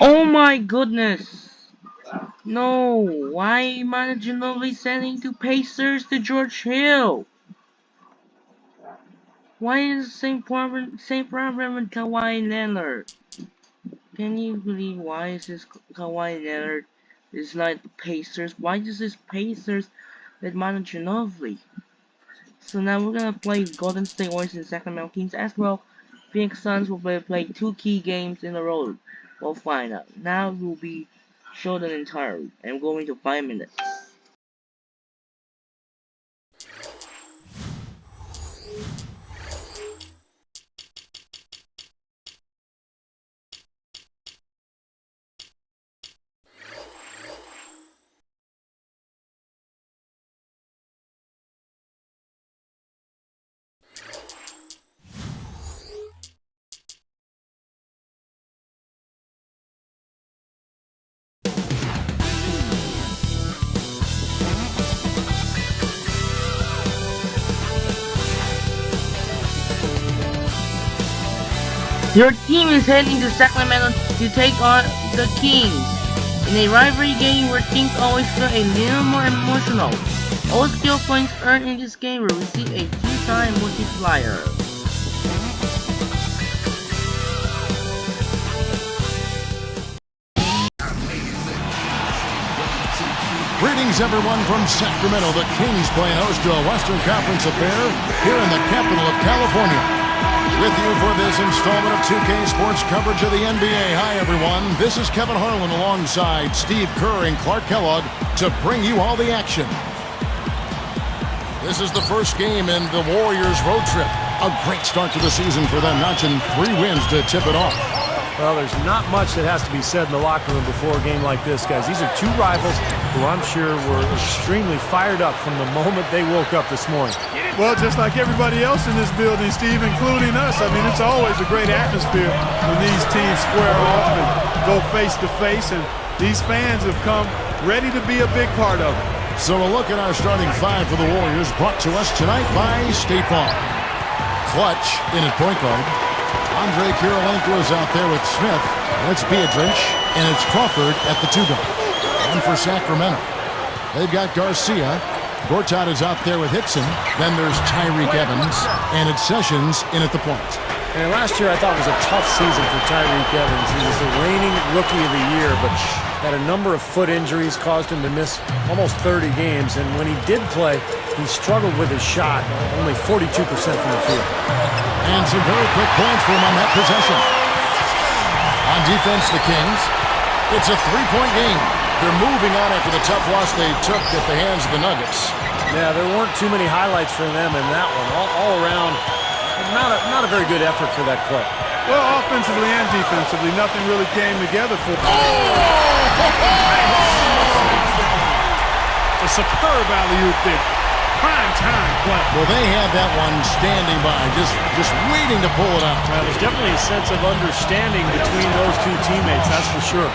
Oh my goodness! No, why Manu Ginobili sending two Pacers to George Hill? Why is the same problem with Kawhi Leonard? Can you believe why is this Kawhi Leonard is like the Pacers? Why does this Pacers with Manu Ginobili? So now we're gonna play Golden State Warriors and Sacramento Kings as well. Phoenix Suns will play two key games in a row. We'll find out. Now it will be showed entirely. I'm going to 5 minutes. Your team is heading to Sacramento to take on the Kings. In a rivalry game where teams always feel a little more emotional, all skill points earned in this game will receive a 2-time multiplier. Greetings everyone from Sacramento. The Kings playing host to a Western Conference affair here in the capital of California. With you for this installment of 2K Sports coverage of the NBA. Hi everyone, this is Kevin Harlan alongside Steve Kerr and Clark Kellogg to bring you all the action. This is the first game in the Warriors road trip. A great start to the season for them, notching 3 wins to tip it off. Well, there's not much that has to be said in the locker room before a game like this, guys. These are two rivals who I'm sure were extremely fired up from the moment they woke up this morning. Well, just like everybody else in this building, Steve, including us. I mean, it's always a great atmosphere when these teams square off and go face-to-face, and these fans have come ready to be a big part of it. So a look at our starting 5 for the Warriors, brought to us tonight by State Farm. Clutch in at point guard. Andre Kirilenko is out there with Smith. It's Biedrins, and it's Crawford at the 2-guard. And for Sacramento, they've got Garcia. Gortat is out there with Hickson. Then there's Tyreke Evans, and it's Sessions in at the point. And last year I thought was a tough season for Tyreke Evans. He was the reigning Rookie of the Year, but had a number of foot injuries, caused him to miss almost 30 games. And when he did play, he struggled with his shot, only 42% from the field. And some very quick points for him on that possession. On defense, the Kings. It's a 3-point game. They're moving on after the tough loss they took at the hands of the Nuggets. Yeah, there weren't too many highlights for them in that one. All around, not a very good effort for that play. Well, offensively and defensively, nothing really came together for them. A superb alley-oop there. Prime time play. Well, they had that one standing by, just waiting to pull it out. Well, there's definitely a sense of understanding between those two teammates, that's for sure.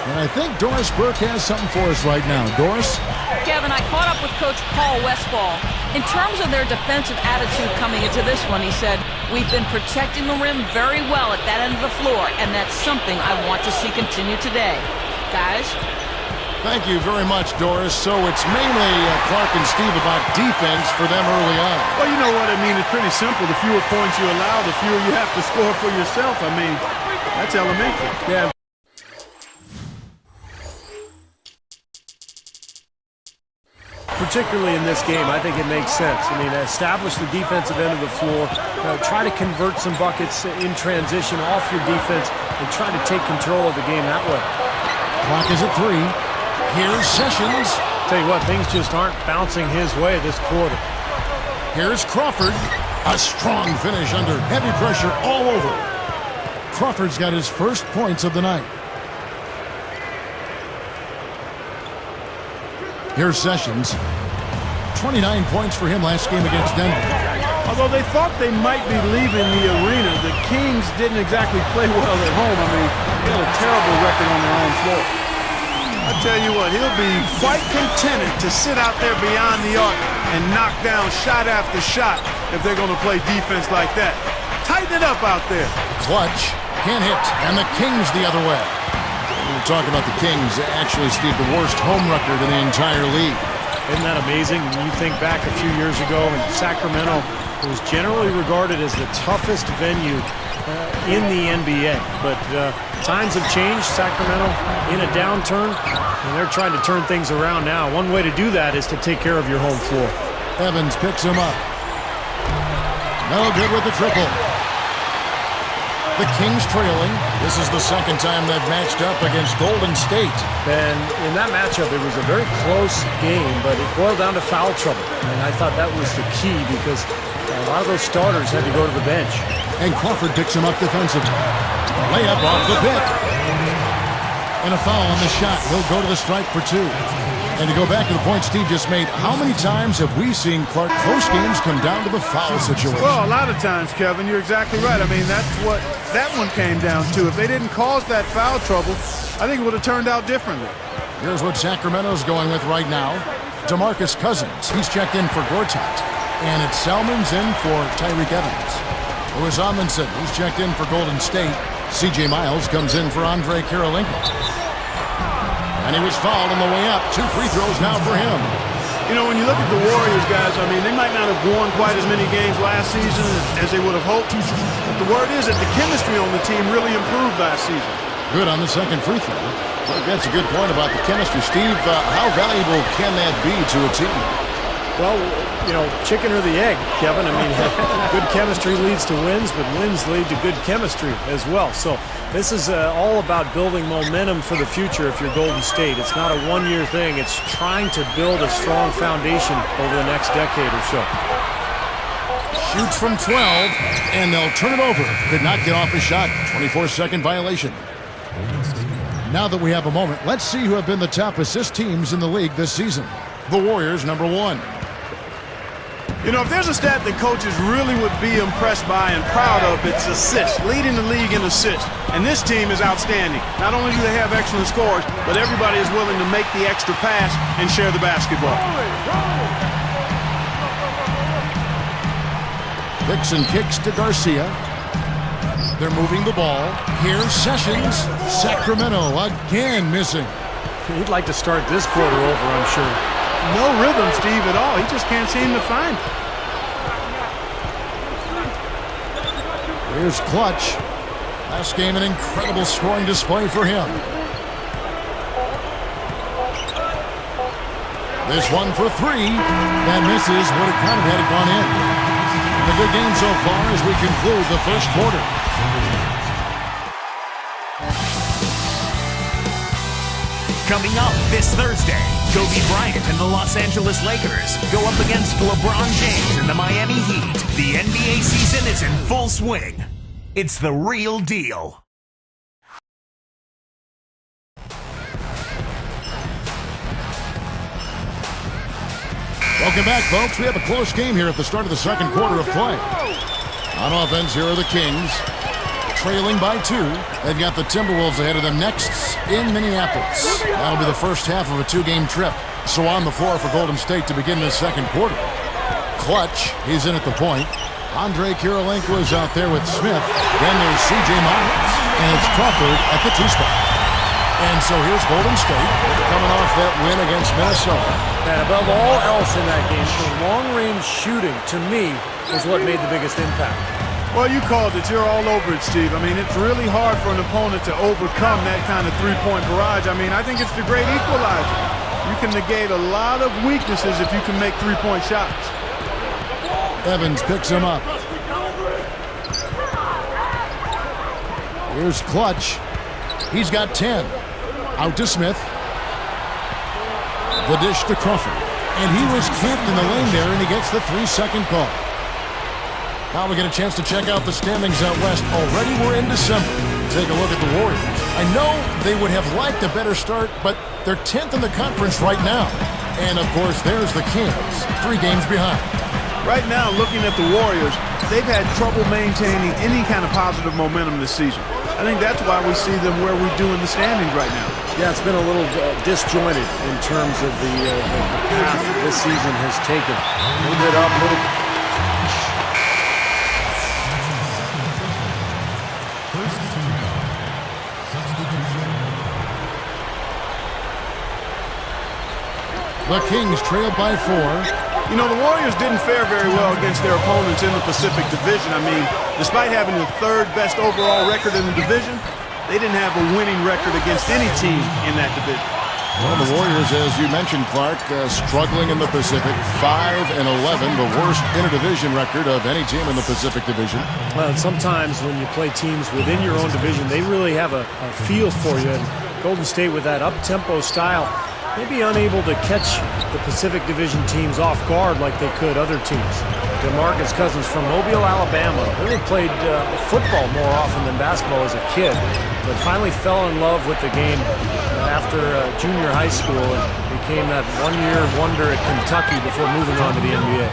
And I think Doris Burke has something for us right now. Doris? Kevin, I caught up with Coach Paul Westphal. In terms of their defensive attitude coming into this one, he said, "We've been protecting the rim very well at that end of the floor, and that's something I want to see continue today." Guys? Thank you very much, Doris. So it's mainly Clark and Steve about defense for them early on. Well, you know what I mean. It's pretty simple. The fewer points you allow, the fewer you have to score for yourself. I mean, that's elementary. Yeah. Particularly in this game, I think it makes sense. I mean, establish the defensive end of the floor, try to convert some buckets in transition off your defense, and try to take control of the game that way. Clock is at 3. Here's Sessions. Tell you what, things just aren't bouncing his way this quarter. Here's Crawford. A strong finish under heavy pressure all over. Crawford's got his first points of the night. Here's Sessions. 29 points for him last game against Denver. Although they thought they might be leaving the arena, the Kings didn't exactly play well at home. I mean, they had a terrible record on their own floor. I tell you what, he'll be quite contented to sit out there beyond the arc and knock down shot after shot if they're going to play defense like that. Tighten it up out there. Clutch can't hit, and the Kings the other way. We were talking about the Kings. Actually, Steve, the worst home record in the entire league. Isn't that amazing? When you think back a few years ago in Sacramento, it was generally regarded as the toughest venue in the NBA. But times have changed. Sacramento in a downturn, and they're trying to turn things around now. One way to do that is to take care of your home floor. Evans picks him up. No good with the triple. The Kings trailing. This is the second time they've matched up against Golden State. And in that matchup, it was a very close game, but it boiled down to foul trouble. And I thought that was the key because a lot of those starters had to go to the bench. And Crawford picks him up defensively. Layup off the pick. And a foul on the shot. He'll go to the stripe for 2. And to go back to the point Steve just made, how many times have we seen Clark close games come down to the foul situation? Well, a lot of times, Kevin, you're exactly right. I mean, that's what that one came down to. If they didn't cause that foul trouble, I think it would have turned out differently. Here's what Sacramento's going with right now. DeMarcus Cousins, he's checked in for Gortat. And it's Salmon's in for Tyreke Evans. Louis Amundsen, he's checked in for Golden State. C.J. Miles comes in for Andre Kirilenko. And he was fouled on the way up. 2 free throws now for him. You know, when you look at the Warriors, guys, I mean, they might not have won quite as many games last season as they would have hoped. But the word is that the chemistry on the team really improved last season. Good on the second free throw. Well, that's a good point about the chemistry. Steve, how valuable can that be to a team? Well, you know, chicken or the egg, Kevin. I mean, good chemistry leads to wins, but wins lead to good chemistry as well. So this is all about building momentum for the future if you're Golden State. It's not a one-year thing. It's trying to build a strong foundation over the next decade or so. Shoots from 12, and they'll turn it over. Could not get off a shot. 24-second violation. Now that we have a moment, let's see who have been the top assist teams in the league this season. The Warriors, number 1. You know, if there's a stat that coaches really would be impressed by and proud of, it's assists, leading the league in assists. And this team is outstanding. Not only do they have excellent scores, but everybody is willing to make the extra pass and share the basketball. Dixon kicks to Garcia. They're moving the ball. Here's Sessions. Sacramento again missing. He'd like to start this quarter over, I'm sure. No rhythm, Steve, at all. He just can't seem to find it. Here's Clutch. Last game, an incredible scoring display for him. This one for 3. That misses. Would have kind of had it gone in. A good game so far as we conclude the first quarter. Coming up this Thursday, Kobe Bryant and the Los Angeles Lakers go up against LeBron James and the Miami Heat. The NBA season is in full swing. It's the real deal. Welcome back, folks. We have a close game here at the start of the second quarter of play. On offense, here are the Kings. Trailing by 2. They've got the Timberwolves ahead of them next in Minneapolis. That'll be the first half of a 2-game trip. So on the floor for Golden State to begin this second quarter. Clutch, he's in at the point. Andre Kirilenko is out there with Smith. Then there's C.J. Miles. And it's Crawford at the 2 spot. And so here's Golden State coming off that win against Minnesota. And above all else in that game, the long-range shooting, to me, was what made the biggest impact. Well, you called it. You're all over it, Steve. I mean, it's really hard for an opponent to overcome that kind of three-point barrage. I mean, I think it's the great equalizer. You can negate a lot of weaknesses if you can make three-point shots. Evans picks him up. Here's Clutch. He's got 10. Out to Smith. The dish to Crawford. And he was camped in the lane there, and he gets the 3-second call. Now we get a chance to check out the standings out west. Already we're in December. Take a look at the Warriors. I know they would have liked a better start, but they're 10th in the conference right now. And, of course, there's the Kings, 3 games behind. Right now, looking at the Warriors, they've had trouble maintaining any kind of positive momentum this season. I think that's why we see them where we do in the standings right now. Yeah, it's been a little disjointed in terms of the path this season has taken. A little bit up, a little... The Kings trail by 4. You know, the Warriors didn't fare very well against their opponents in the Pacific Division. I mean, despite having the 3rd best overall record in the division, they didn't have a winning record against any team in that division. Well, the Warriors, as you mentioned, Clark, struggling in the Pacific, 5-11, the worst interdivision record of any team in the Pacific Division. Well, sometimes when you play teams within your own division, they really have a feel for you. And Golden State, with that up-tempo style, may be unable to catch the Pacific Division teams off guard like they could other teams. DeMarcus Cousins from Mobile, Alabama, really played football more often than basketball as a kid, but finally fell in love with the game after junior high school and became that one-year wonder at Kentucky before moving on to the NBA.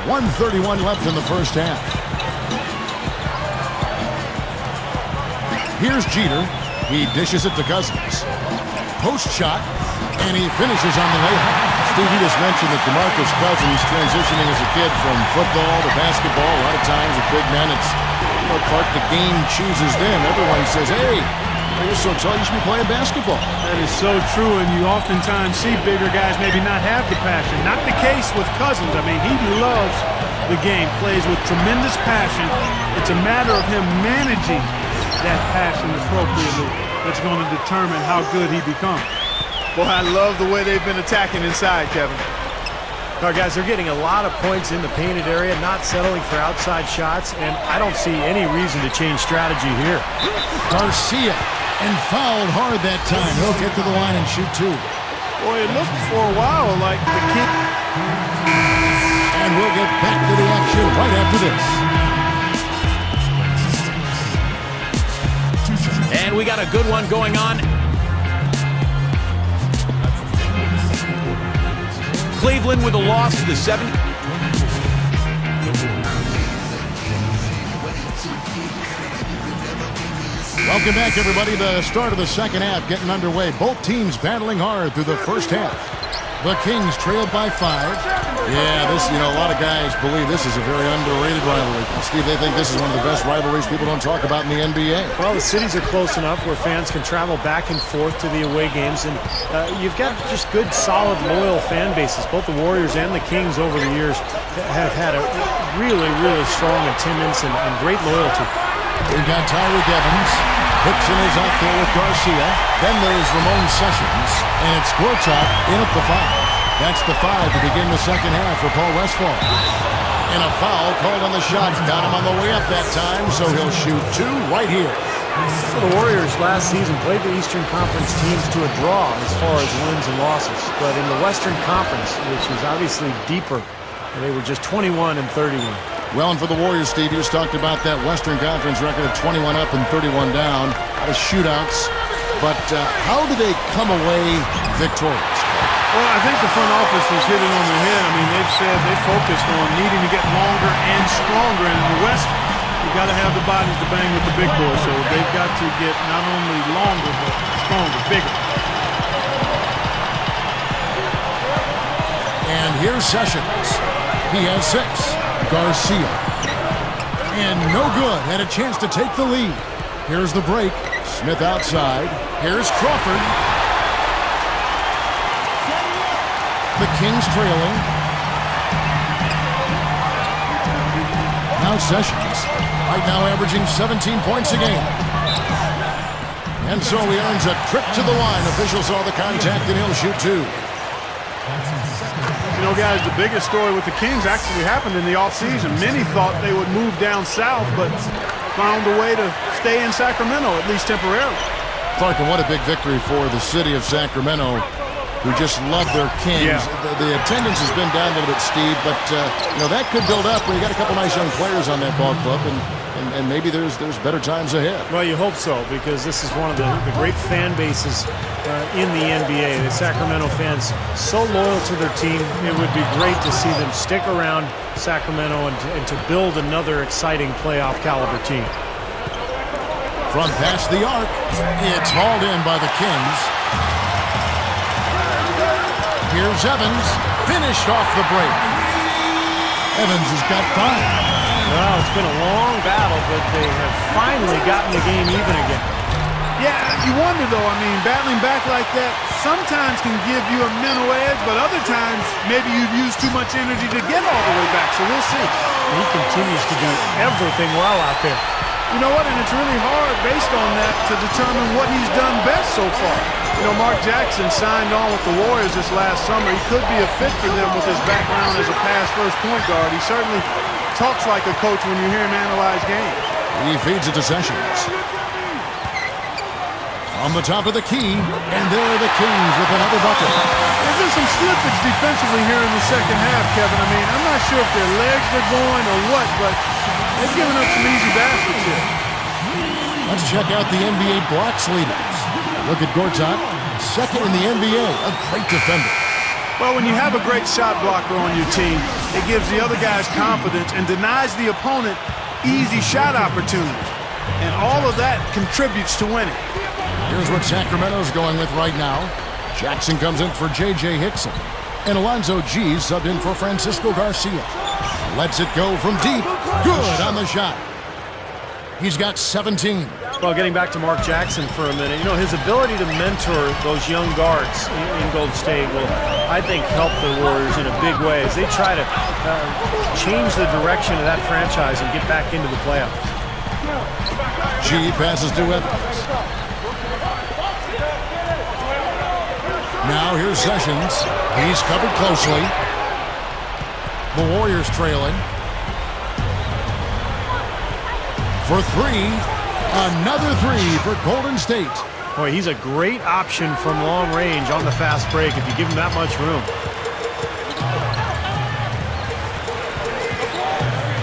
1:31 left in the first half. Here's Jeter. He dishes it to Cousins. Post shot, and he finishes on the layup. Steve, you just mentioned that DeMarcus Cousins transitioning as a kid from football to basketball. A lot of times with big men, it's, you know, Clark, the game chooses them. Everyone says, hey, you're so tall, you should be playing basketball. That is so true, and you oftentimes see bigger guys maybe not have the passion. Not the case with Cousins. I mean, he loves the game, plays with tremendous passion. It's a matter of him managing that passion appropriately that's going to determine how good he becomes. Boy, I love the way they've been attacking inside, Kevin. Our guys, they're getting a lot of points in the painted area, not settling for outside shots, and I don't see any reason to change strategy here. Garcia, and fouled hard that time. He'll get to the line and shoot 2. Boy, it looked for a while like the King. And we'll get back to the action right after this. And we got a good one going on. Cleveland with a loss to the 7. Welcome back, everybody. The start of the second half getting underway. Both teams battling hard through the first half. The Kings trailed by 5. Yeah, this, you know, a lot of guys believe this is a very underrated rivalry. Steve, they think this is one of the best rivalries people don't talk about in the NBA. Well, the cities are close enough where fans can travel back and forth to the away games, and you've got just good, solid, loyal fan bases. Both the Warriors and the Kings over the years have had a really, really strong attendance and great loyalty. We've got Tyreke Evans. Hickson is out there with Garcia. Then there's Ramon Sessions. And it's Gortat in at the 5. That's the 5 to begin the second half for Paul Westphal. And a foul called on the shot. Got him on the way up that time, so he'll shoot 2 right here. So the Warriors last season played the Eastern Conference teams to a draw as far as wins and losses. But in the Western Conference, which is obviously deeper, they were just 21 and 31. Well, and for the Warriors, Steve, you just talked about that Western Conference record of 21 up and 31 down. A lot of shootouts. But how do they come away victorious? Well, I think the front office has hit it on the head. I mean, they've said they focused on needing to get longer and stronger. And in the West, you've got to have the bodies to bang with the big boys. So they've got to get not only longer, but stronger, bigger. And here's Sessions. He has 6. Garcia. And no good. Had a chance to take the lead. Here's the break. Smith outside. Here's Crawford. The Kings trailing. Now Sessions. Right now averaging 17 points a game. And so he earns a trip to the line. Officials saw the contact and he'll shoot 2. You know, guys, the biggest story with the Kings actually happened in the offseason. Many thought they would move down south, but found a way to stay in Sacramento, at least temporarily. Clark, and what a big victory for the city of Sacramento, who just love their Kings. Yeah. The attendance has been down a little bit, Steve, but you know, that could build up when you got a couple nice young players on that ball club, and maybe there's better times ahead. Well, you hope so, because this is one of the great fan bases in the NBA. The Sacramento fans, so loyal to their team. It would be great to see them stick around Sacramento and to build another exciting playoff caliber team. From past the arc, it's hauled in by the Kings. Here's Evans, finished off the break. Evans has got 5. Well, it's been a long battle, but they have finally gotten the game even again. Yeah, You wonder, though, I mean, battling back like that sometimes can give you a mental edge, but other times maybe you've used too much energy to get all the way back, so we'll see. He continues to do everything well out there. You know what, and it's really hard based on that to determine what he's done best so far. You know, Mark Jackson signed on with the Warriors this last summer. He could be a fit for them with his background as a pass-first point guard. He certainly talks like a coach when you hear him analyze games. He feeds it to Sessions. On the top of the key, and there are the Kings with another bucket. There's been some slippage defensively here in the second half, Kevin. I mean, I'm not sure if their legs are going or what, but they've given up some easy baskets here. Let's check out the NBA blocks leaders. Look at Gortat, second in the NBA, a great defender. Well, when you have a great shot blocker on your team, it gives the other guys confidence and denies the opponent easy shot opportunities. And all of that contributes to winning. Here's what Sacramento's going with right now. Jackson comes in for J.J. Hickson. And Alonzo G subbed in for Francisco Garcia. Lets it go from deep. Good on the shot. He's got 17. Well, getting back to Mark Jackson for a minute, you know, his ability to mentor those young guards in Golden State will, I think, help the Warriors in a big way as they try to change the direction of that franchise and get back into the playoffs. G passes to Evans. Now here's Sessions. He's covered closely. The Warriors trailing. For three. Another three for Golden State. Boy, he's a great option from long range on the fast break if you give him that much room.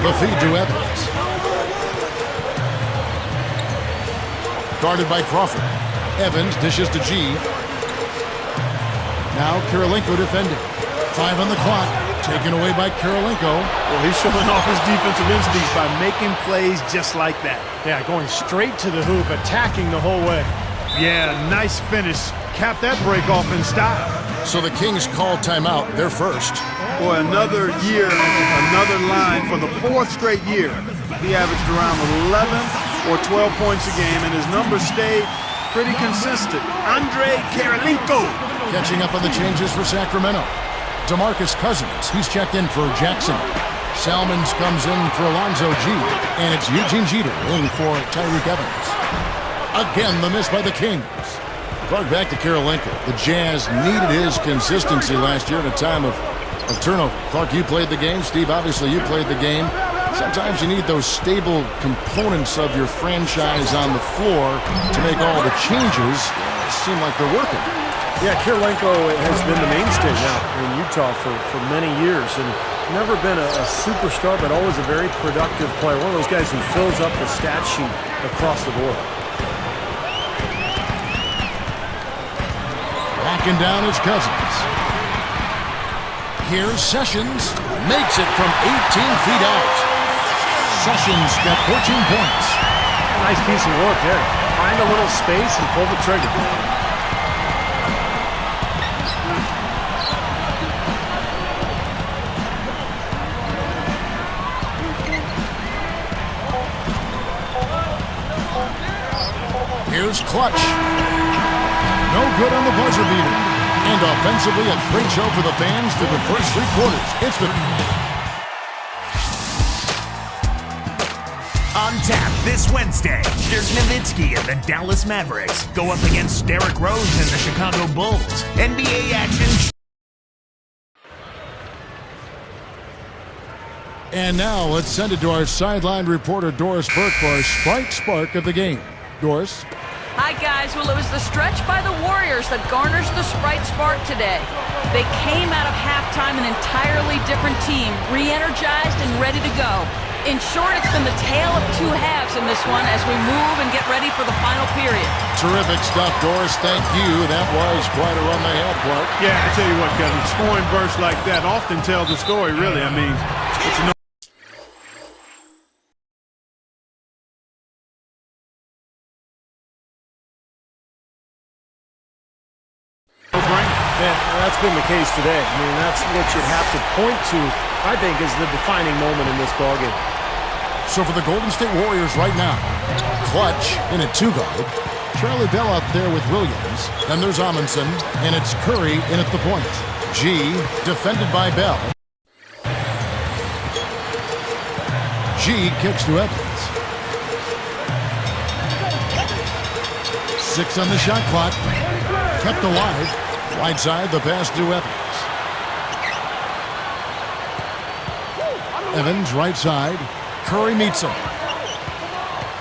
The feed to Evans. Guarded by Crawford. Evans dishes to G. Now Kirilenko defending. 5 on the clock. Taken away by Kirilenko. Well, he's showing off his defensive instincts by making plays just like that. Yeah, going straight to the hoop, attacking the whole way. Yeah, nice finish. Cap that break off in style. So the Kings call timeout. They're first. Boy, another year, another line for the 4th straight year. He averaged around 11 or 12 points a game, and his numbers stayed pretty consistent. Andrei Kirilenko. Catching up on the changes for Sacramento. DeMarcus Cousins, he's checked in for Jackson. Salmons comes in for Alonzo G. And it's Eugene Jeter in for Tyreke Evans. Again, the miss by the Kings. Clark back to Kirilenko. The Jazz needed his consistency last year at a time of turnover. Clark, you played the game. Steve, obviously you played the game. Sometimes you need those stable components of your franchise on the floor to make all the changes seem like they're working. Yeah, Kirilenko has been the mainstay now in Utah for many years and never been a superstar, but always a very productive player. One of those guys who fills up the stat sheet across the board. Backing down is Cousins. Here's Sessions. Makes it from 18 feet out. Sessions got 14 points. Nice piece of work there. Find a little space and pull the trigger. Here's Clutch. No good on the buzzer beater. And offensively, a great show for the fans through the first 3 quarters. It's been on tap this Wednesday. Dirk Nowitzki and the Dallas Mavericks go up against Derrick Rose and the Chicago Bulls. NBA action. And now let's send it to our sideline reporter Doris Burke for our Sprite Spark of the game. Doris? Hi, guys. Well, it was the stretch by the Warriors that garners the Sprite Spark today. They came out of halftime an entirely different team, re-energized and ready to go. In short, it's been the tale of 2 halves in this one as we move and get ready for the final period. Terrific stuff, Doris. Thank you. That was quite a run they had, Clark. Yeah, I tell you what, Kevin, scoring bursts like that often tell the story, really. I mean, it's no that's been the case today. I mean, that's what you'd have to point to, I think, is the defining moment in this ballgame. So for the Golden State Warriors right now, Clutch in a 2-guard. Charlie Bell out there with Williams. Then there's Amundsen, and it's Curry in at the point. G, defended by Bell. G kicks to Evans. 6 on the shot clock. Kept alive. Right side, the pass to Evans. Evans, right side. Curry meets him.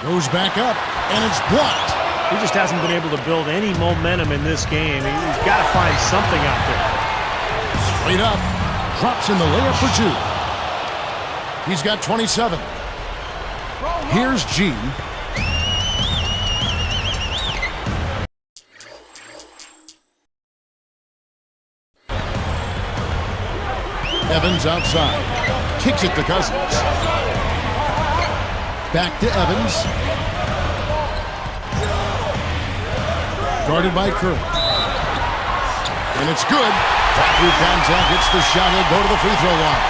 Goes back up, and it's blocked. He just hasn't been able to build any momentum in this game. He's got to find something out there. Straight up. Drops in the layup for 2. He's got 27. Here's G. Evans outside. Kicks it to Cousins. Back to Evans. Guarded by Curry. And it's good. Through contact, gets the shot. He'll go to the free throw line.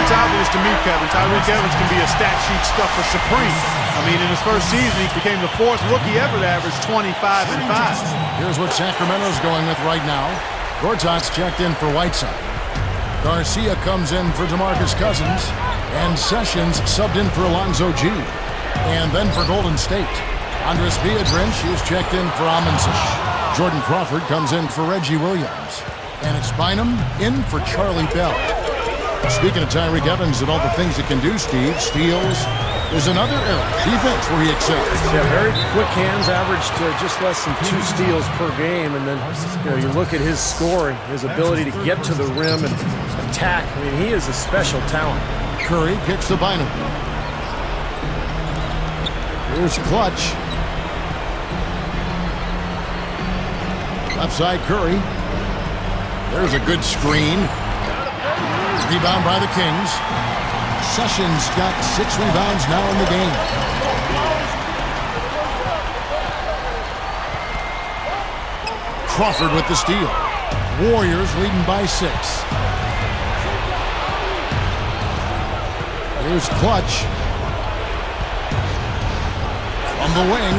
It's obvious to me, Kevin, Tyreke Evans can be a stat sheet stuffer supreme. I mean, in his first season, he became the 4th rookie ever to average 25 and 5. Here's what Sacramento's going with right now. Gortat's checked in for Whiteside. Garcia comes in for DeMarcus Cousins. And Sessions subbed in for Alonzo G. And then for Golden State, Andres Biedrins is checked in for Amundsen. Jordan Crawford comes in for Reggie Williams. And it's Bynum in for Charlie Bell. Speaking of Tyreke Evans and all the things he can do, Steve, steals is another area. Defense where he excels. Yeah, very quick hands, averaged just less than 2 steals per game. And then you look at his scoring, his ability to get to the rim and attack. I mean, he is a special talent. Curry kicks to Bynum. Here's Clutch. Left side Curry. There's a good screen. Rebound by the Kings. Sessions got 6 rebounds now in the game. Crawford with the steal. Warriors leading by 6. Here's Clutch. From the wing.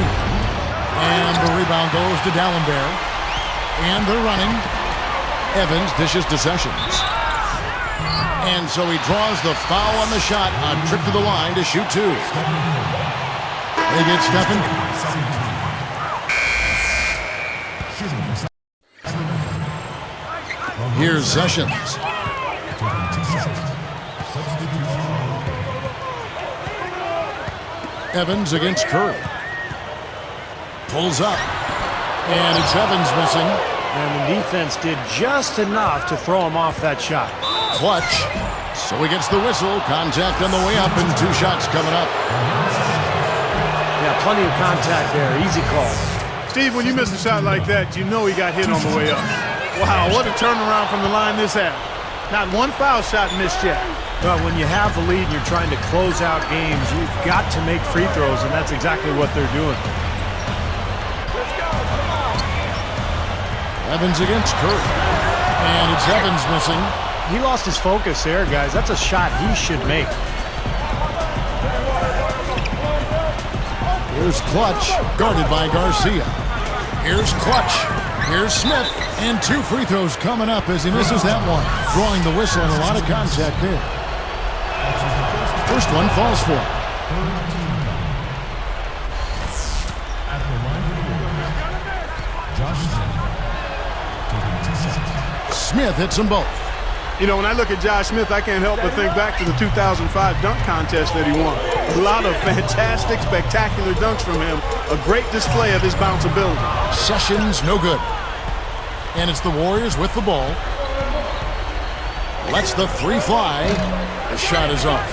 And the rebound goes to Dallenberg. And they're running. Evans dishes to Sessions. And so he draws the foul on the shot. A trip to the line to shoot 2. They get Stephen. Here's Sessions. Evans against Curry. Pulls up. And it's Evans missing. And the defense did just enough to throw him off that shot. Clutch. So he gets the whistle. Contact on the way up and 2 shots coming up. Yeah, plenty of contact there. Easy call. Steve, when you miss a shot like that, you know he got hit on the way up. Wow, what a turnaround from the line this had. Not one foul shot missed yet. Well, when you have the lead and you're trying to close out games, you've got to make free throws, and that's exactly what they're doing. Evans against Curry. And it's Evans missing. He lost his focus there, guys. That's a shot he should make. Here's Clutch, guarded by Garcia. Here's Clutch. Here's Smith. And 2 free throws coming up as he misses that one. Drawing the whistle and a lot of contact there. First one falls for him. Smith hits them both. You know, when I look at Josh Smith, I can't help but think back to the 2005 dunk contest that he won. A lot of fantastic, spectacular dunks from him. A great display of his bounce ability. Sessions, no good. And it's the Warriors with the ball. Lets the 3 fly. The shot is off.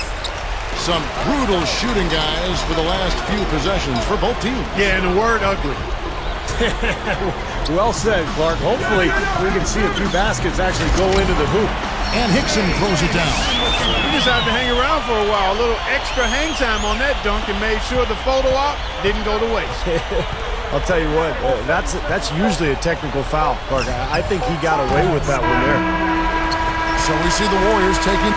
Some brutal shooting, guys, for the last few possessions for both teams. Yeah, and the word ugly. Well said, Clark. Hopefully we can see a few baskets actually go into the hoop. And Hickson throws it down. He decided to hang around for a while. A little extra hang time on that dunk and made sure the photo op didn't go to waste. I'll tell you what, that's usually a technical foul, Clark. I think he got away with that one there. So we see the Warriors taking...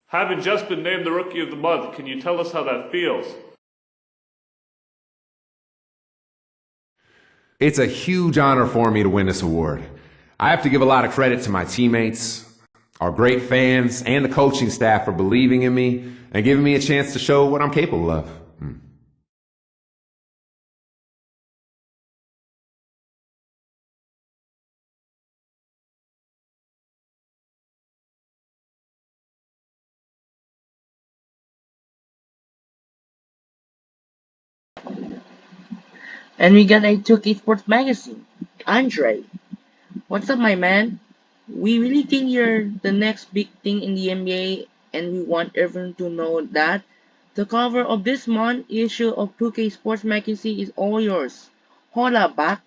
Having just been named the Rookie of the Month, can you tell us how that feels? It's a huge honor for me to win this award. I have to give a lot of credit to my teammates, our great fans, and the coaching staff for believing in me and giving me a chance to show what I'm capable of. And we got a 2K Sports Magazine. Andre, what's up, my man? We really think you're the next big thing in the NBA, and we want everyone to know that. The cover of this month's issue of 2K Sports Magazine is all yours. Hola, back.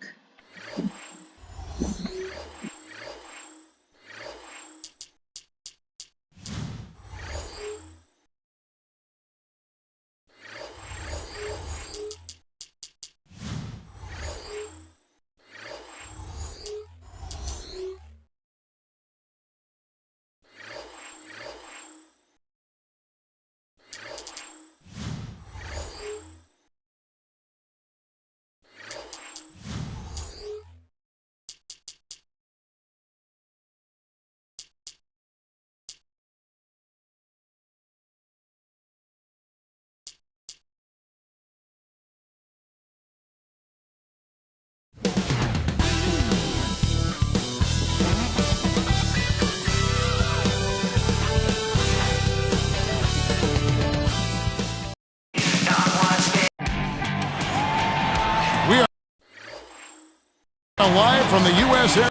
Live from the USA.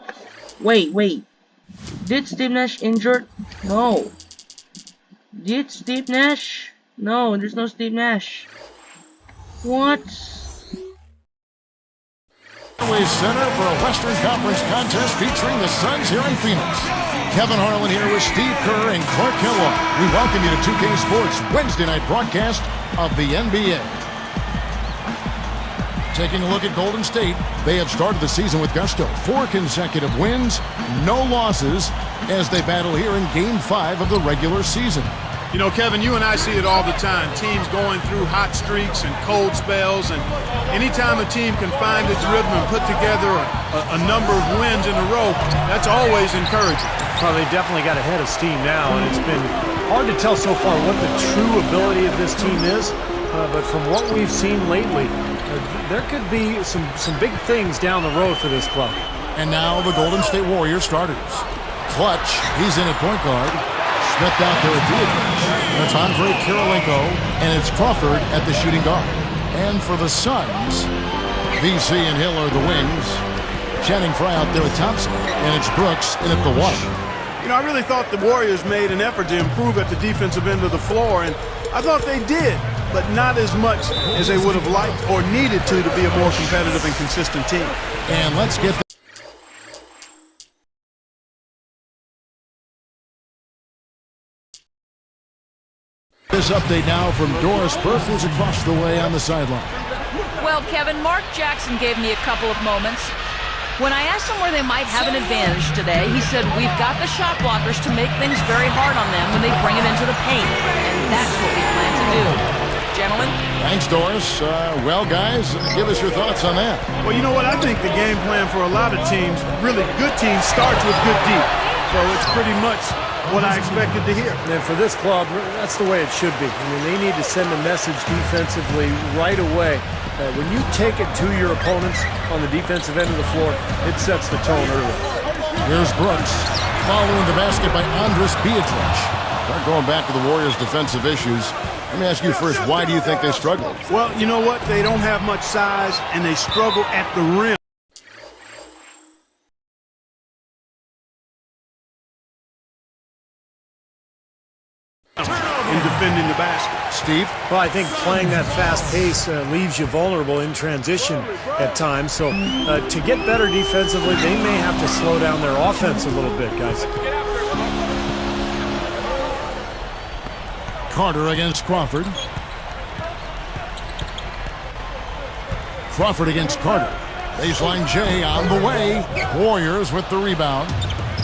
Wait. Did Steve Nash injured? No. Did Steve Nash? No, there's no Steve Nash. What? Center for a Western Conference contest featuring the Suns here in Phoenix. Kevin Harlan here with Steve Kerr and Clark Kellogg. We welcome you to 2K Sports Wednesday night broadcast of the NBA. Taking a look at Golden State, they have started the season with gusto. 4 consecutive wins, no losses, as they battle here in Game 5 of the regular season. You know, Kevin, you and I see it all the time. Teams going through hot streaks and cold spells, and anytime a team can find its rhythm and put together a number of wins in a row, that's always encouraging. Well, they definitely got ahead of steam now, and it's been hard to tell so far what the true ability of this team is. But from what we've seen lately, there could be some big things down the road for this club. And now the Golden State Warriors starters. Clutch, he's in at point guard. Smith out there at Beatrice. That's Andre Kirilenko, and it's Crawford at the shooting guard. And for the Suns, VC and Hill are the wings. Channing Frye out there at Thompson, and it's Brooks in at the one. You know, I really thought the Warriors made an effort to improve at the defensive end of the floor, and I thought they did, but not as much as they would have liked or needed to be a more competitive and consistent team. And let's get this update now from Doris Burke, who's across the way on the sideline. Well, Kevin, Mark Jackson gave me a couple of moments. When I asked him where they might have an advantage today, he said, we've got the shot blockers to make things very hard on them when they bring it into the paint. And that's what we plan to do. Gentlemen? Thanks, Doris. Well, guys, give us your thoughts on that. Well, you know what? I think the game plan for a lot of teams, really good teams, starts with good deep. So it's pretty much what I expected to hear. And for this club, that's the way it should be. I mean, they need to send a message defensively right away. When you take it to your opponents on the defensive end of the floor, it sets the tone early. Here's Brooks, following the basket by Andris Beatrice. Start going back to the Warriors' defensive issues. Let me ask you first, why do you think they struggle? Well, you know what? They don't have much size, and they struggle at the rim. In defending the basket. Steve? Well, I think playing that fast pace leaves you vulnerable in transition at times. So to get better defensively, they may have to slow down their offense a little bit, guys. Carter against Crawford. Crawford against Carter. Baseline J on the way. Warriors with the rebound.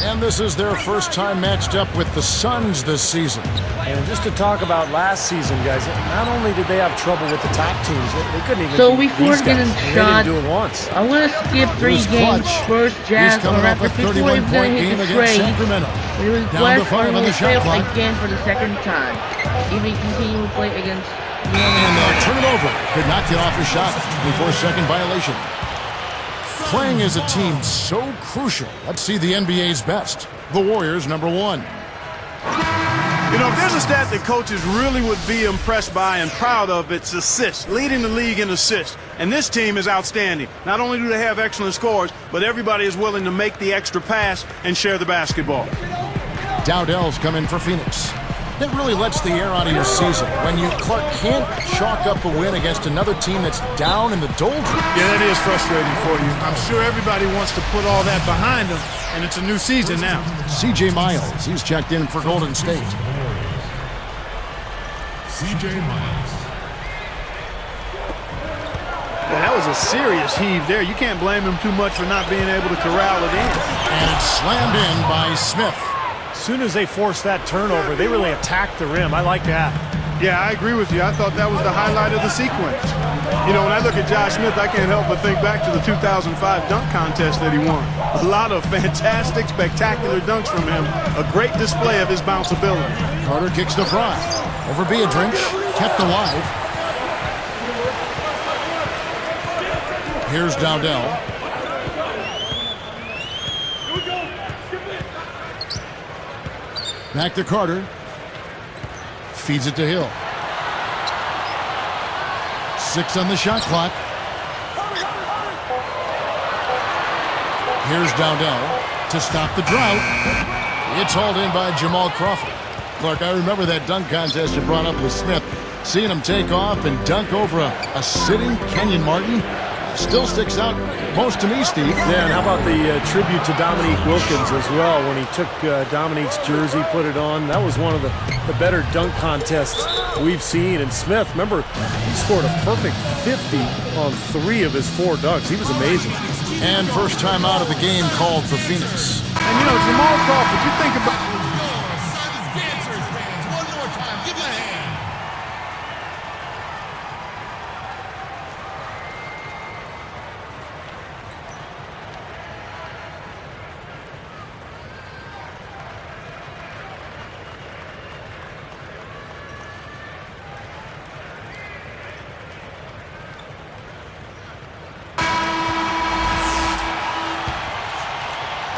And this is their first time matched up with the Suns this season. And just to talk about last season, guys, not only did they have trouble with the top teams, they couldn't even So beat before these guys. getting They shot, didn't do it once. I want to skip 3 Here's games. Clutch. First, He's Jazz or coming off a Raptors before he was 31-point going to game hit the against trade. Sacramento. It was Down to 5 on the shot failed clock. again for the second time. If he continued to play against And they'll turn it over. Could not get off a shot before second violation. Playing as a team so crucial. Let's see the NBA's best. The Warriors, number 1. You know, if there's a stat that coaches really would be impressed by and proud of, it's assists, leading the league in assists. And this team is outstanding. Not only do they have excellent scores, but everybody is willing to make the extra pass and share the basketball. Dowdell's come in for Phoenix. That really lets the air out of your season when you, Clark, can't chalk up a win against another team that's down in the doldrums. Yeah, that is frustrating for you. I'm sure everybody wants to put all that behind them, and it's a new season now. C.J. Miles, he's checked in for Golden State. C.J. Miles. Well, that was a serious heave there. You can't blame him too much for not being able to corral it in. And it's slammed in by Smith. As soon as they forced that turnover, they really attacked the rim. I like that. Yeah, I agree with you. I thought that was the highlight of the sequence. You know, when I look at Josh Smith, I can't help but think back to the 2005 dunk contest that he won. A lot of fantastic, spectacular dunks from him. A great display of his bounceability. Carter kicks the fry. Over Beadrich, kept alive. Here's Dowdell. Back to Carter. Feeds it to Hill. 6 on the shot clock. Here's Dowdell to stop the drought. It's hauled in by Jamal Crawford. Clark, I remember that dunk contest you brought up with Smith. Seeing him take off and dunk over a sitting Kenyon Martin still sticks out most to me, Steve. Yeah, and how about the tribute to Dominique Wilkins as well when he took Dominique's jersey, put it on. That was one of the better dunk contests we've seen. And Smith, remember, he scored a perfect 50 on 3 of his 4 dunks. He was amazing. And first time out of the game called for Phoenix. And, you know, Jamal Crawford, you think about...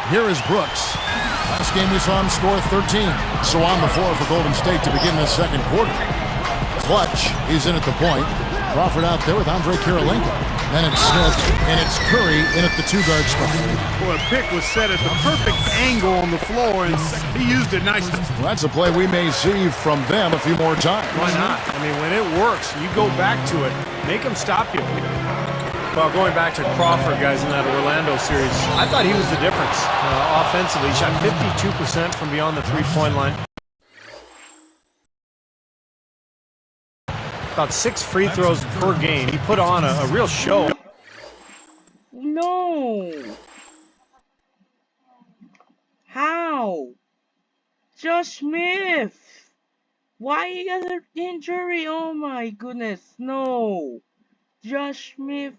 Here is Brooks. Last game we saw him score 13. So on the floor for Golden State to begin the second quarter. Clutch, he's in at the point. Crawford out there with Andre Kirilenko. Then it's Smith, and it's Curry in at the 2-guard spot. Boy, a pick was set at the perfect angle on the floor, and he used it nicely. Well, that's a play we may see from them a few more times. Why not? I mean, when it works, you go back to it. Make them stop you. Well, going back to Crawford, guys, in that Orlando series, I thought he was the difference offensively. He shot 52% from beyond the three-point line. About 6 free throws per game. He put on a real show. No. How? Josh Smith. Why he got an injury? Oh my goodness. No. Josh Smith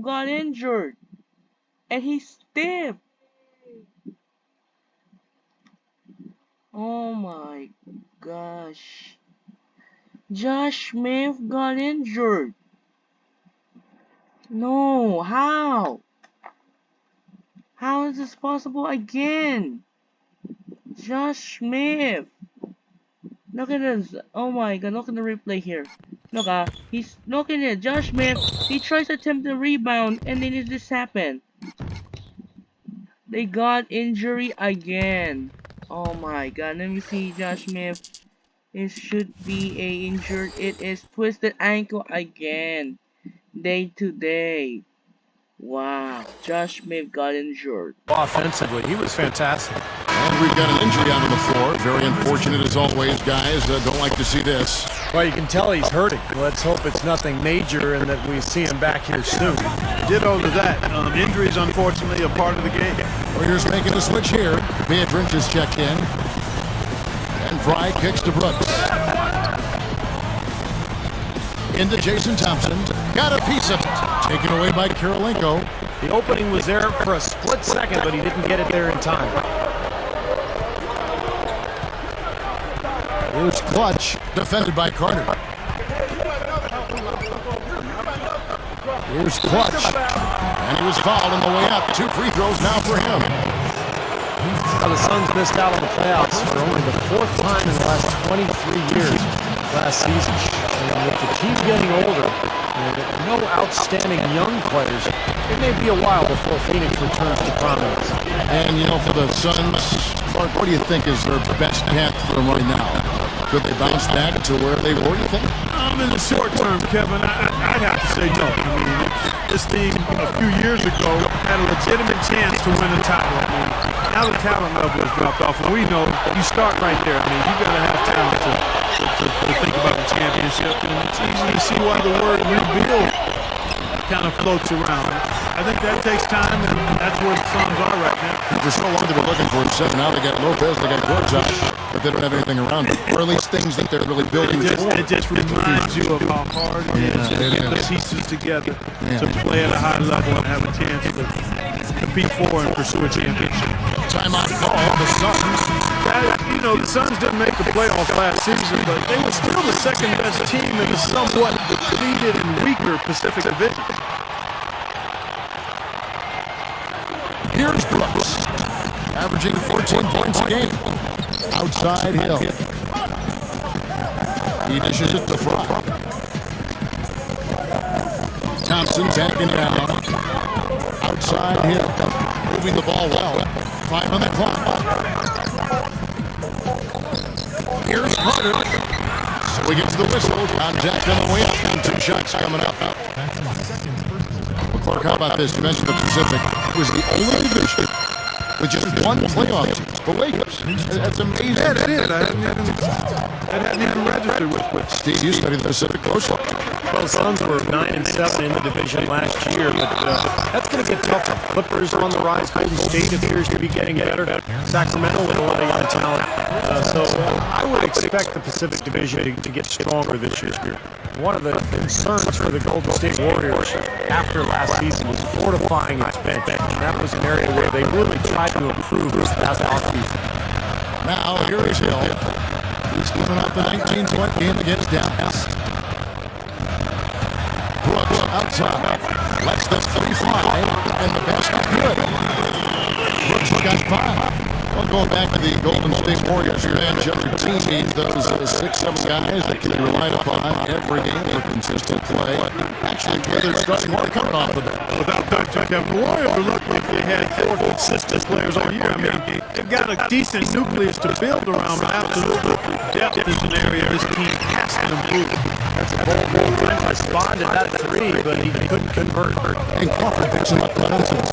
got injured. And he's stiff. Oh my gosh. Josh Smith got injured. No, how? How is this possible again? Josh Smith. Look at this. Oh my god, look at the replay here. Look, he's looking at Josh Smith. He tries to attempt the rebound and then this happened. They got injury again. Oh my god, let me see Josh Smith. It should be a injured. It is twisted ankle again. Day to day. Wow, Josh Smith got injured. Offensively, he was fantastic. And we've got an injury out on the floor. Very unfortunate as always, guys. Don't like to see this. Well, you can tell he's hurting. Let's hope it's nothing major and that we see him back here soon. Ditto to that. Injuries, unfortunately, a part of the game. Warriors making a switch here. Biedrins is checked in. And Fry kicks to Brooks. Into Jason Thompson. Got a piece of it. Taken away by Kirilenko. The opening was there for a split second, but he didn't get it there in time. Here's Clutch, defended by Carter. Here's Clutch. And he was fouled on the way out. 2 free throws now for him. Now the Suns missed out on the playoffs for only the 4th time in the last 23 years last season. And with the team getting older, and no outstanding young players, it may be a while before Phoenix returns to prominence. And, you know, for the Suns, Clark, what do you think is their best path for them right now? Could they bounce back to where they were, you think? In the short term, Kevin, I'd have to say no. I mean, this team a few years ago had a legitimate chance to win a title. I mean, now the talent level has dropped off, and we know you start right there. I mean, you got to have talent to think about the championship, and it's easy to see why the word rebuild kind of floats around. I think that takes time, and that's where the Suns are right now. For so long they were looking for a 7. Now they got Lopez, they got Gortat, but they don't have anything around it. Or at least things that they're really building toward. It just reminds you of how hard it is to get the pieces together to play at a high level and have a chance to compete for and pursue a championship. Timeout call, the Suns. You know, the Suns didn't make the playoffs last season, but they were still the second-best team in the somewhat depleted and weaker Pacific Division. Here's Brooks, averaging 14 points a game. Outside Hill. He dishes it to Fry. Thompson tagging down. Outside Hill. Moving the ball well. 5 on the clock. Here's Carter. So he gets the whistle. Contact on the way up. And 2 shots coming up. Well, Clark, how about this? You mentioned the Pacific. It was the only division with just 1 playoff team. The Lakers. That's amazing. Yeah, that is. I hadn't even registered with. Steve, you studied the Pacific closely. Well, the Suns were 9-7 in the division last year, but that's going to get tougher. Clippers are on the rise. Golden State appears to be getting better. Sacramento with a lot of young talent. So I would expect the Pacific Division to get stronger this year. One of the concerns for the Golden State Warriors after last season was fortifying its bench. And that was an area where they really tried to improve this past offseason. Now, here is Hill. He's coming up the 19-20 game against Dallas. Brooks outside. Lets the 3 fly, and the basket good. Brooks got 5. Well, going back to the Golden State Warriors, your bench, other team needs those 6-7 guys that can be relied upon every game for consistent play. Actually, they're starting more coming off of that. Without question, Kevin, the Warriors were lucky if they had 4 consistent players all year. I mean, they've got a decent nucleus to build around, but absolutely depth is an area this team has to improve. That's a bold move. Brent responded that 3, but he couldn't convert. And Crawford picks him up nonsense.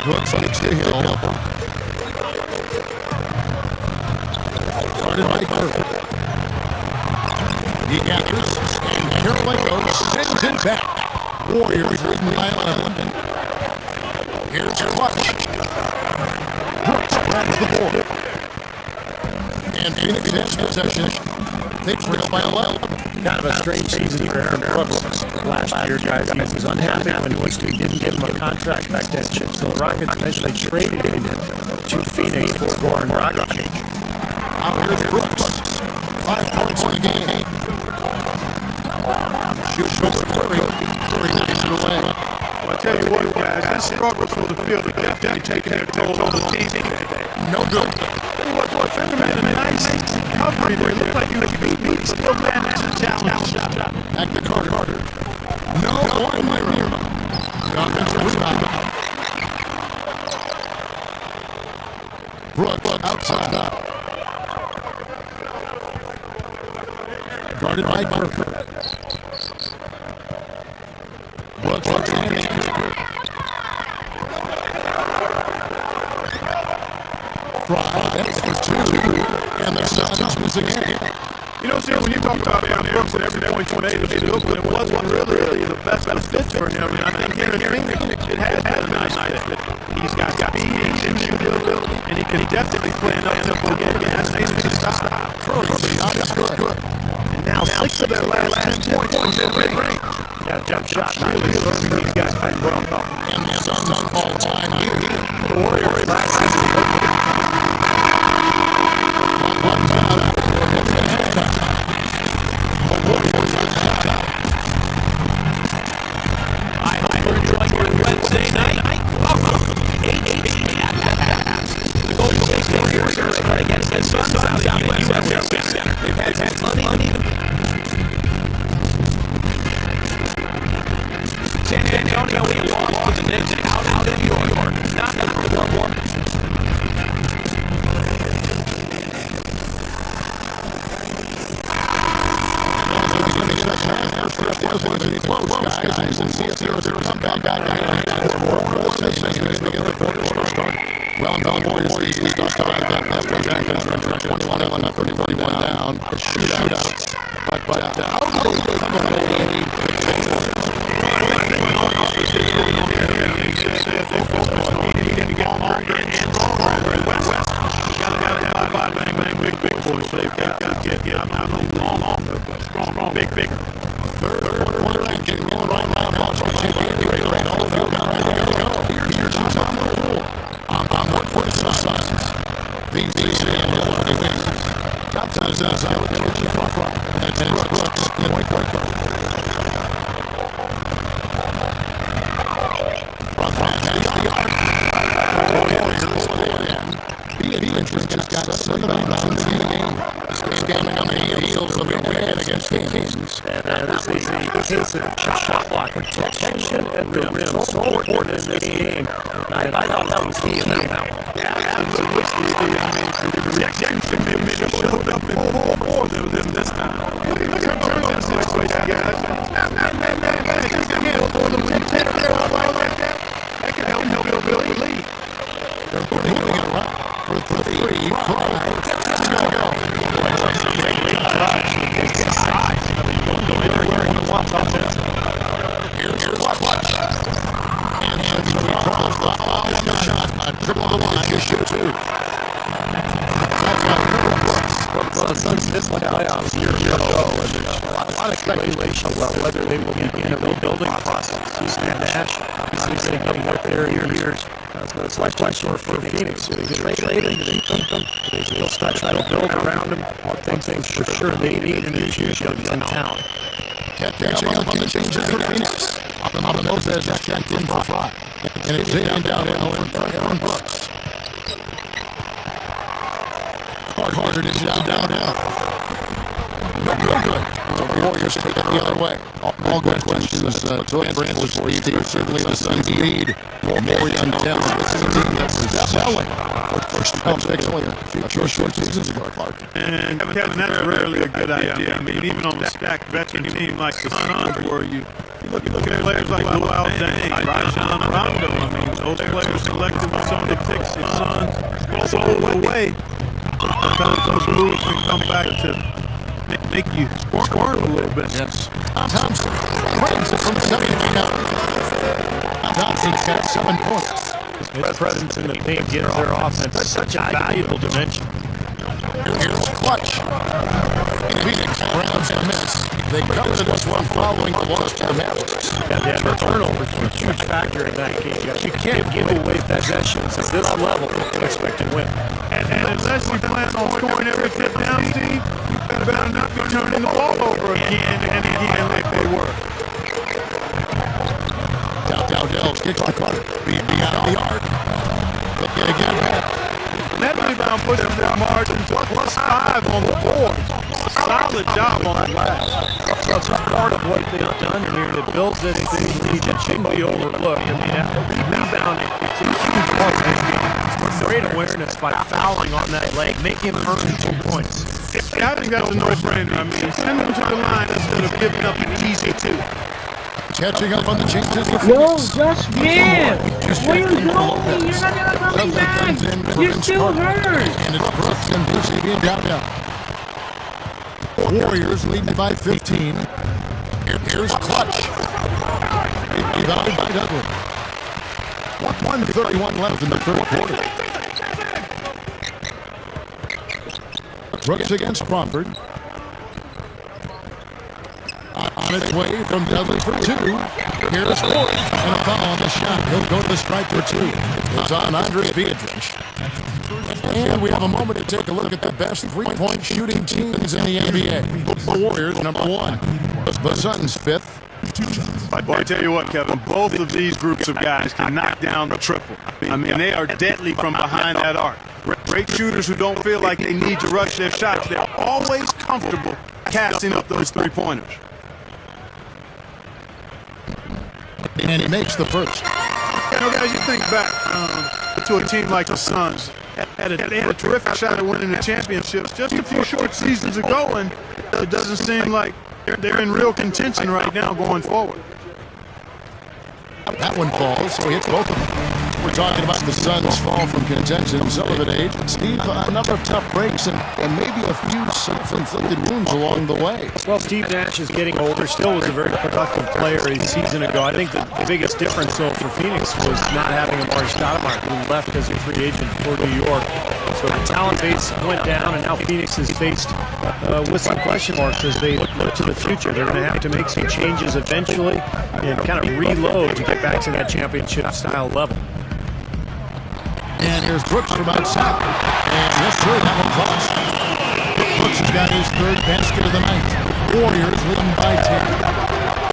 Brooks kicks to Hill. Guarded by Curry. He gathers, and Kirilenko sends it back. Warriors leading by 11. Here's Clutch. Brooks grabs the board. And Phoenix has possession. They trail by 11. Kind of a strange season for Aaron Brooks. Last year, guys, he was unhappy when he didn't give him a contract extension. So the Rockets eventually traded him to Phoenix for Goran Dragic. Out here's Brooks. 5 points in the game. Shoots over Curry. Curry knocks it away. Well, I tell you what, guys, this struggle for the field is definitely taking their toll on the team today. No good. Finner made a nice recovery there. It looked like he was beaten. He still managed to challenge. Back to Carter. No, one way around. The offensive rebound. Brooks outside. Guarded by Parker. Brooks underneath. Fry, that's for 2. And the Suns miss again. You know, see, when you talk about Aaron Brooks and every point you made was good, but it wasn't really the best fit for him. And I think here in Phoenix, it has been a nice fit. He's got speed, he's ability, and he can definitely play an up-tempo game, and that's Phoenix's style. Good. And now 6 of their last 10 points from mid-range. Yeah, jump shot. Really serving these guys back well. And the Suns on all-time here. The Warriors last season. I hope you enjoyed your Wednesday night. Welcome. The Golden State Warriors are playing against the Suns out in the USA Center. They've had money. San Antonio, we lost to the Knicks out of New York. Not the one. Well, the Warriors lead started that halfway back in 21 down, a shootout. But how do they come away? Big. Third quarter action going right now. Boston champion, right all of you ready to go. Here's who's on the floor. On what for the Suns. These wins. Johnson is outside with energy front. And it's Brooks in point guard. Front past the arc. Beatrice just got a 7 rebounds in the game. Standing on the heels of a win against the Kings. And that is the case of shot block protection at the rim. So important in this game. And I thought that was key in that one. Yeah, absolutely. I mean, the reaction showed up more than this time. Look at him turn that situation, guys. When you take care of like that, that can help build a lead. They're moving it around for 3. Here's Clutch. And MVP calls the shot. A triple the line. You shoot 2. That's why The Suns missed the playoffs years ago, and there's a lot of speculation about whether they will begin a rebuilding process. And Nash, obviously, getting up there in years. It's like for Phoenix. They traded, they'll start trying to build around him. One thing for sure they need in his young talent. catching up on the changes for Phoenix. Up and Moses is checked in for 5. And it's in downhill in front of Brooks. Carter is downhill. No good. The Warriors take it the other way. All good questions. To answer for Steve. Certainly the Suns lead. More young talent. This is a team that was selling for first round picks only a few short seasons ago, Clark. And Kevin, that's rarely a good idea. I mean, even on a stacked veteran team like the Suns, where you look at players like Luol Deng, Rajon Rondo. I mean, those players selected with some of the picks the Suns also away. Sometimes those moves can come back to make you squirm a little bit. Yes. Thompson brings it from 7 feet out. Thompson's got 7 points. His presence in the paint gives their offense such a valuable dimension. Here's Clutch. Phoenix rounds the miss. They covered this one following the loss to the Mavericks. Yeah, the turnovers were a huge factor in that game. You can't give away possessions at this level and expect to win. And unless you plan on scoring every tip down, Steve, you better not be turning the ball over again and again like they were. Dowdell kicks to Carter. Beyond the arc. But yet again, That rebound puts them their margin to +5 on the board. Solid job on the glass. That's part of what they've done here to build this lead that shouldn't be overlooked. I mean, after rebounding, it's a huge part of this game. Great awareness by fouling on that leg, making him earn 2 points. I think that's a no-brainer. I mean, send them to the line instead of giving up an easy 2. catching up on the changes for No, Phoenix. just man! Where you going? You're not gonna come back! You're still hurt! And it's Brooks and Brucey being down. Warriors leading by 15. Here's Clutch. Rebounded by Dudley. 1:31 left in the third quarter. Brooks against Crawford. On its way from Dudley for two. Here's Ford. And a foul on the shot. He'll go to the stripe for two. It's on Andres Beatrice. And we have a moment to take a look at the best three-point shooting teams in the NBA. The Warriors, number one. The Suns, fifth. Boy, I tell you what, Kevin, both of these groups of guys can knock down the triple. I mean, they are deadly from behind that arc. Great shooters who don't feel like they need to rush their shots. They're always comfortable casting up those three-pointers. And he makes the first. You know, guys, you think back to a team like the Suns. They had a terrific shot at winning the championships just a few short seasons ago, and it doesn't seem like they're in real contention right now going forward. That one falls, so he hits both of them. We're talking about the Suns' fall from contention, some of it age. Steve, a number of tough breaks and maybe a few self-inflicted wounds along the way. Well, Steve Nash is getting older, still was a very productive player a season ago. I think the biggest difference, though, for Phoenix was not having Amari Stoudemire, who left as a free agent for New York. So the talent base went down, and now Phoenix is faced with some question marks as they look to the future. They're going to have to make some changes eventually and kind of reload to get back to that championship-style level. And here's Brooks from outside. And yes, sir, that one falls. Brooks has got his third basket of the night. Warriors leading by 10.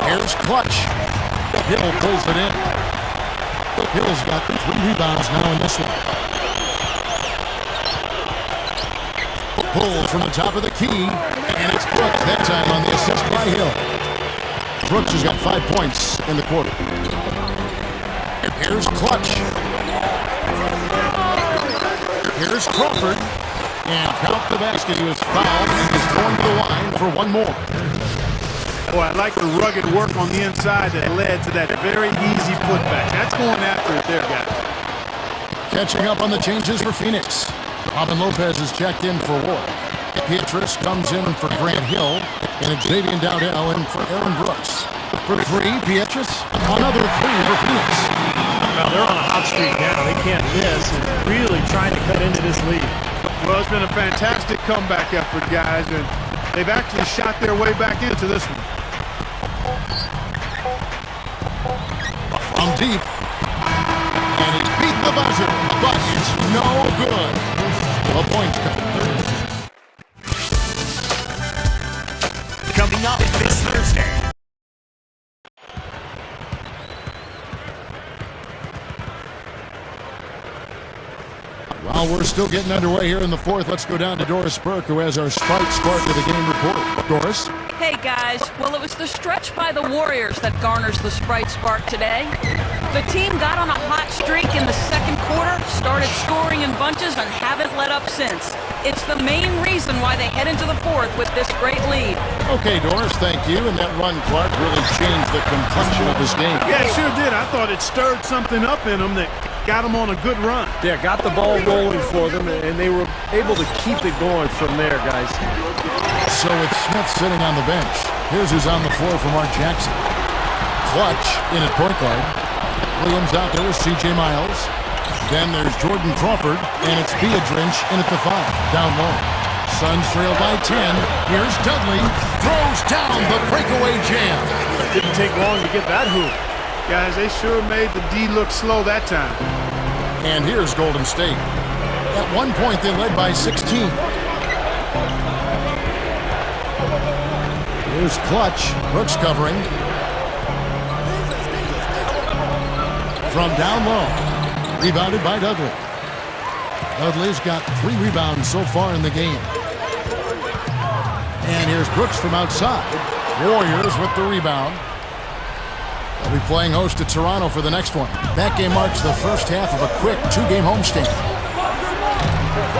Here's Clutch. Hill pulls it in. Hill's got 3 rebounds now in this one. Pull from the top of the key. And it's Brooks that time on the assist by Hill. Brooks has got 5 points in the quarter. Here's Clutch. Here's Crawford. And count the basket. He was fouled and is going to the line for one more. Boy, I like the rugged work on the inside that led to that very easy putback. That's going after it there, guys. Catching up on the changes for Phoenix. Robin Lopez is checked in for Ward. Beatrice comes in for Grant Hill. And Xavier Dowdell in for Aaron Brooks. For 3, Beatrice. Another 3 for Phoenix. Well, they're on a hot streak now. They can't miss and really trying to cut into this lead. Well, it's been a fantastic comeback effort, guys, and they've actually shot their way back into this one. From deep. And he's beat the buzzer, but it's no good. A point Coming up this Thursday. While we're still getting underway here in the fourth, let's go down to Doris Burke, who has our Sprite Spark of the Game report. Doris? Hey guys, well it was the stretch by the Warriors that garners the Sprite Spark today. The team got on a hot streak in the second quarter, started scoring in bunches, and haven't let up since. It's the main reason why they head into the fourth with this great lead. Okay, Doris, thank you. And that run, Clark, really changed the complexion of this game. Yeah, it sure did. I thought it stirred something up in them that got them on a good run. Yeah, got the ball rolling for them, and they were able to keep it going from there, guys. So with Smith sitting on the bench, here's who's on the floor for Mark Jackson. Clutch in at point guard. Williams out there with C.J. Miles. Then there's Jordan Crawford, and it's Beatrice in at the 5, down low. Suns trail by 10. Here's Dudley. Throws down the breakaway jam. Didn't take long to get that hoop. Guys, they sure made the D look slow that time. And here's Golden State. At one point, they led by 16. Here's Clutch. Brooks covering. From down low. Rebounded by Dudley. Dudley's got 3 rebounds so far in the game. And here's Brooks from outside. Warriors with the rebound. They'll be playing host to Toronto for the next one. That game marks the first half of a quick 2-game homestand.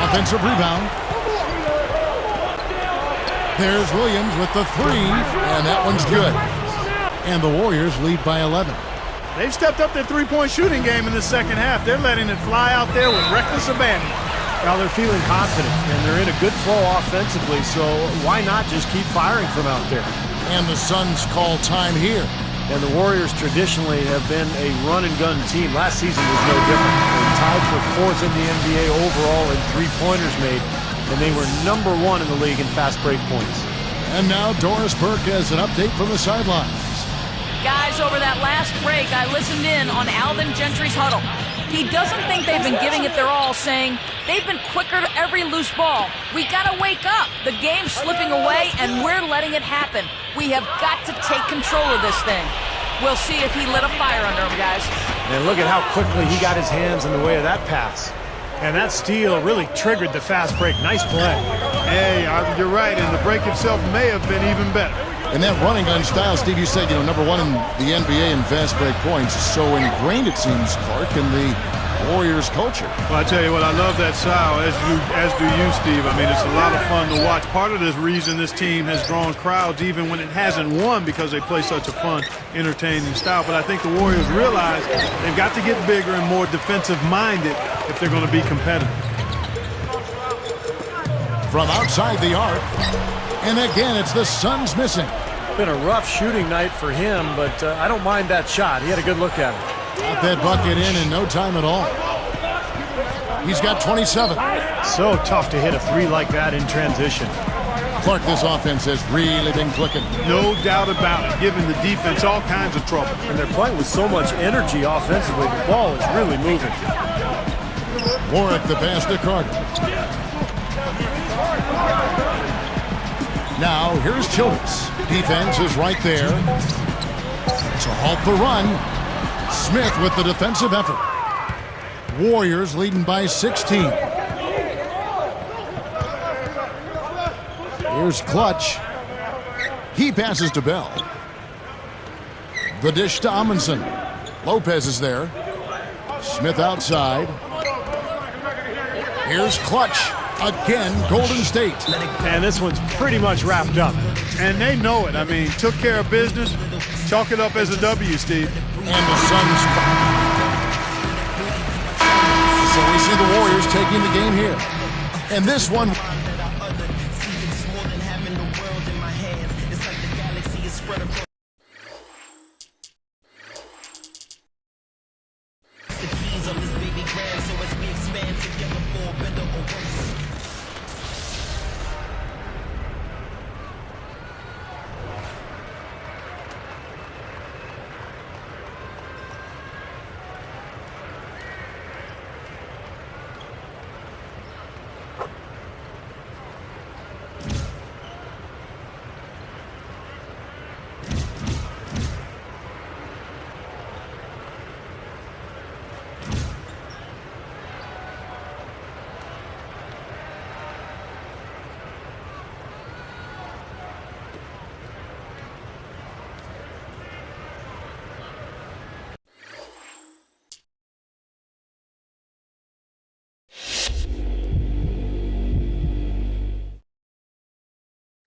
Offensive rebound. There's Williams with the 3, and that one's good. And the Warriors lead by 11. They've stepped up their three-point shooting game in the second half. They're letting it fly out there with reckless abandon. Now they're feeling confident, and they're in a good flow offensively, so why not just keep firing from out there? And the Suns call time here. And the Warriors traditionally have been a run-and-gun team. Last season was no different. They tied for 4th in the NBA overall in three-pointers made, and they were number 1 in the league in fast break points. And now Doris Burke has an update from the sidelines. Guys, over that last break, I listened in on Alvin Gentry's huddle. He doesn't think they've been giving it their all, saying they've been quicker to every loose ball. We gotta wake up. The game's slipping away, and we're letting it happen. We have got to take control of this thing. We'll see if he lit a fire under him, guys. And look at how quickly he got his hands in the way of that pass. And that steal really triggered the fast break. Nice play. Hey, you're right, and the break itself may have been even better. And that running gun style, Steve, you said, number 1 in the NBA in fast break points is so ingrained, it seems, Clark, in the Warriors culture. Well, I tell you what, I love that style, as do you, Steve. I mean, it's a lot of fun to watch. Part of this reason this team has drawn crowds even when it hasn't won, because they play such a fun, entertaining style. But I think the Warriors realize they've got to get bigger and more defensive-minded if they're going to be competitive. From outside the arc, and again, it's the Suns missing. Been a rough shooting night for him, but I don't mind that shot. He had a good look at it. Got that bucket in no time at all. He's got 27. So tough to hit a 3 like that in transition. Clark, this offense has really been clicking. No doubt about it, giving the defense all kinds of trouble. And they're playing with so much energy offensively. The ball is really moving. Warwick the pass to Carter. Now, here's Childress. Defense is right there to halt the run. Smith with the defensive effort. Warriors leading by 16. Here's Clutch. He passes to Bell. The dish to Amundsen. Lopez is there. Smith outside. Here's Clutch. Again, Golden State. And this one's pretty much wrapped up. And they know it. I mean, took care of business. Chalk it up as a W, Steve. And the Suns. So we see the Warriors taking the game here. And this one.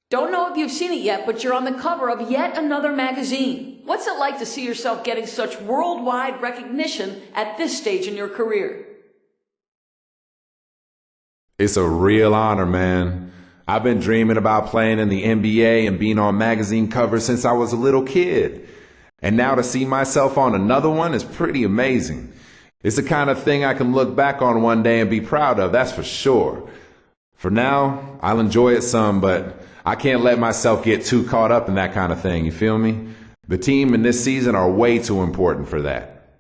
Don't know if you've seen it yet, but you're on the cover of yet another magazine. What's it like to see yourself getting such worldwide recognition at this stage in your career? It's a real honor, man. I've been dreaming about playing in the NBA and being on magazine covers since I was a little kid. And now to see myself on another one is pretty amazing. It's the kind of thing I can look back on one day and be proud of, that's for sure. For now, I'll enjoy it some, but I can't let myself get too caught up in that kind of thing, you feel me? The team and this season are way too important for that.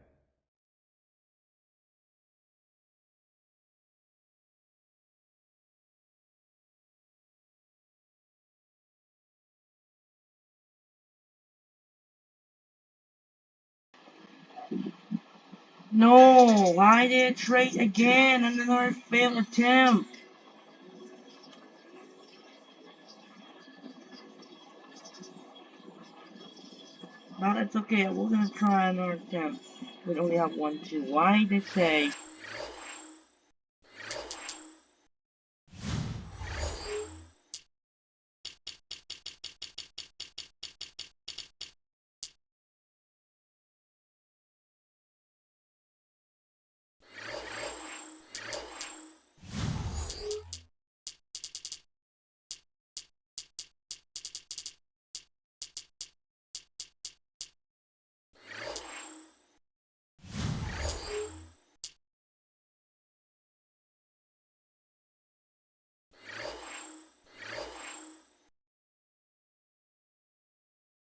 No, why did it trade again? Another failed attempt. But it's okay, we're gonna try another attempt. We only have 1, 2. Why did they say